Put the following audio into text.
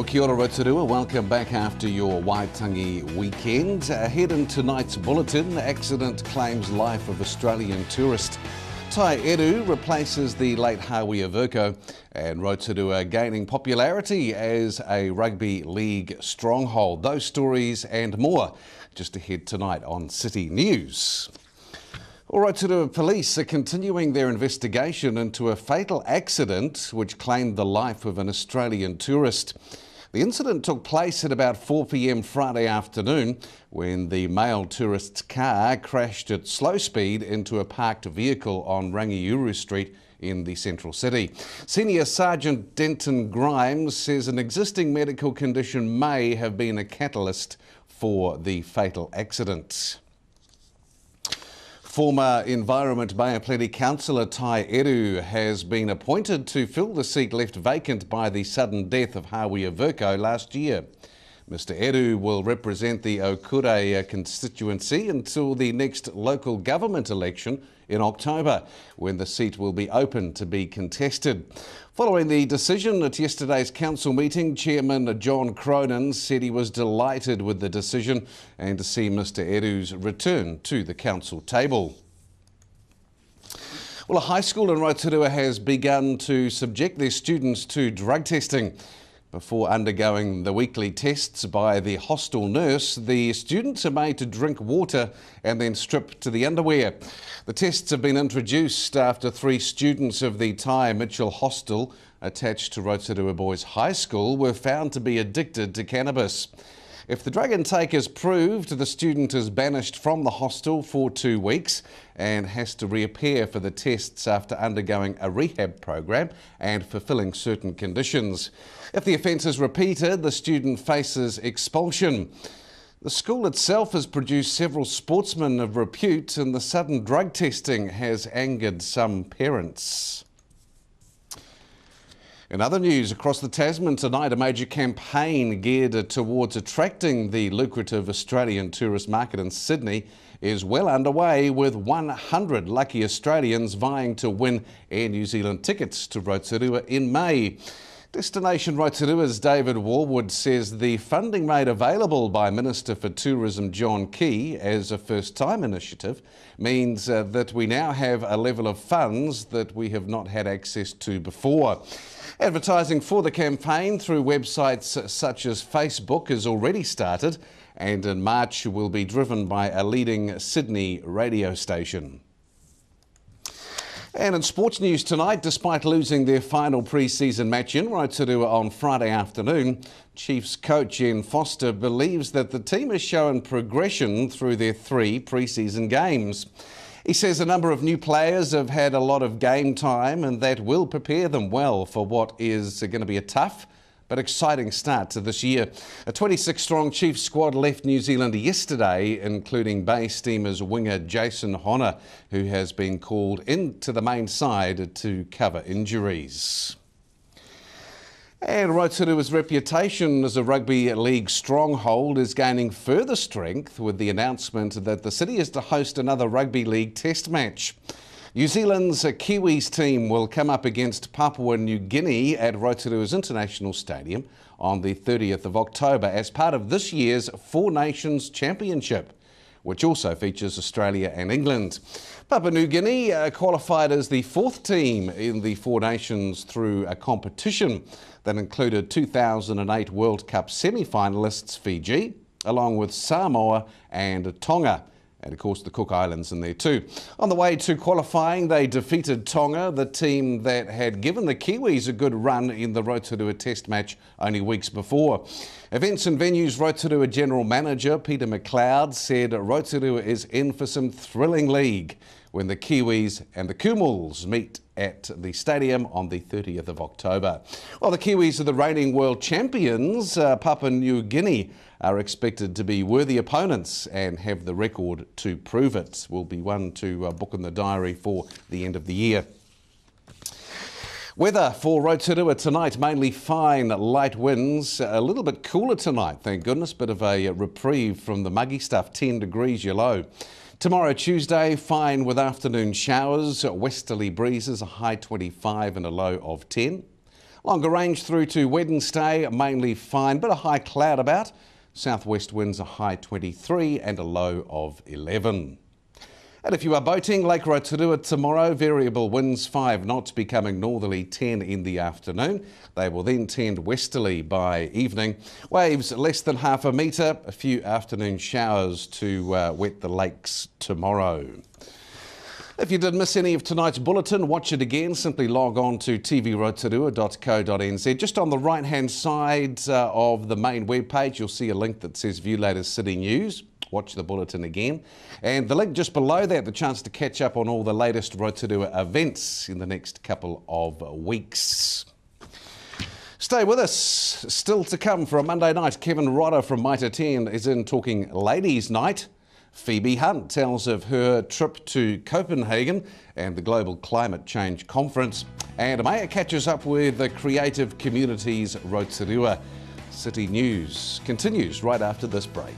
Well, kia ora Rotorua, welcome back after your Waitangi weekend. Ahead in tonight's bulletin, accident claims life of Australian tourist. Tai Eru replaces the late Hawea Virko, and Rotorua gaining popularity as a rugby league stronghold. Those stories and more just ahead tonight on City News. Rotorua police are continuing their investigation into a fatal accident which claimed the life of an Australian tourist. The incident took place at about 4 p.m. Friday afternoon when the male tourist's car crashed at slow speed into a parked vehicle on Rangiuru Street in the central city. Senior Sergeant Denton Grimes says an existing medical condition may have been a catalyst for the fatal accident. Former Environment Bay of Plenty Councillor Tai Eru has been appointed to fill the seat left vacant by the sudden death of Hawea Virko last year. Mr Eru will represent the Okure constituency until the next local government election in October, when the seat will be open to be contested. Following the decision at yesterday's council meeting, Chairman John Cronin said he was delighted with the decision and to see Mr Eru's return to the council table. Well, a high school in Rotorua has begun to subject their students to drug testing. Before undergoing the weekly tests by the hostel nurse, the students are made to drink water and then stripped to the underwear. The tests have been introduced after 3 students of the Ty Mitchell hostel attached to Rotorua Boys High School were found to be addicted to cannabis. If the drug intake is proved, the student is banished from the hostel for 2 weeks and has to reappear for the tests after undergoing a rehab program and fulfilling certain conditions. If the offence is repeated, the student faces expulsion. The school itself has produced several sportsmen of repute, and the sudden drug testing has angered some parents. In other news, across the Tasman tonight, a major campaign geared towards attracting the lucrative Australian tourist market in Sydney is well underway, with 100 lucky Australians vying to win Air New Zealand tickets to Rotorua in May. Destination Rotorua's David Warwood says the funding made available by Minister for Tourism John Key as a first-time initiative means that we now have a level of funds that we have not had access to before. Advertising for the campaign through websites such as Facebook has already started, and in March will be driven by a leading Sydney radio station. And in sports news tonight, despite losing their final pre-season match in Rotorua on Friday afternoon, Chiefs coach Ian Foster believes that the team has shown progression through their 3 pre-season games. He says a number of new players have had a lot of game time and that will prepare them well for what is going to be a tough but exciting start to this year. A 26-strong Chiefs squad left New Zealand yesterday, including Bay Steamers winger Jason Honor, who has been called into the main side to cover injuries. And Rotorua's reputation as a rugby league stronghold is gaining further strength with the announcement that the city is to host another rugby league test match. New Zealand's Kiwis team will come up against Papua New Guinea at Rotorua's International Stadium on the 30th of October as part of this year's 4 Nations Championship, which also features Australia and England. Papua New Guinea qualified as the 4th team in the 4 Nations through a competition that included 2008 World Cup semi-finalists Fiji, along with Samoa and Tonga. And of course the Cook Islands in there too. On the way to qualifying, they defeated Tonga, the team that had given the Kiwis a good run in the Rotorua Test match only weeks before. Events and Venues Rotorua General Manager Peter McLeod said Rotorua is in for some thrilling league when the Kiwis and the Kumals meet at the stadium on the 30th of October. While the Kiwis are the reigning world champions, Papua New Guinea are expected to be worthy opponents and have the record to prove it. Will be one to book in the diary for the end of the year. Weather for Rotorua tonight, mainly fine, light winds, a little bit cooler tonight, thank goodness, bit of a reprieve from the muggy stuff, 10 degrees your low. Tomorrow, Tuesday, fine with afternoon showers, westerly breezes, a high 25 and a low of 10. Longer range through to Wednesday, mainly fine, but a high cloud about. Southwest winds a high 23 and a low of 11. And if you are boating, Lake Rotorua tomorrow, variable winds 5 knots becoming northerly 10 in the afternoon. They will then tend westerly by evening. Waves less than half a metre, a few afternoon showers to wet the lakes tomorrow. If you did miss any of tonight's bulletin, watch it again. Simply log on to tvrotorua.co.nz. Just on the right-hand side of the main webpage, you'll see a link that says View Latest City News. Watch the bulletin again. And the link just below that, the chance to catch up on all the latest Rotorua events in the next couple of weeks. Stay with us. Still to come for a Monday night, Kevin Rodder from Mitre 10 is in talking Ladies' Night. Phoebe Hunt tells of her trip to Copenhagen and the Global Climate Change Conference. And Maya catches up with the Creative Communities Rotorua. City News continues right after this break.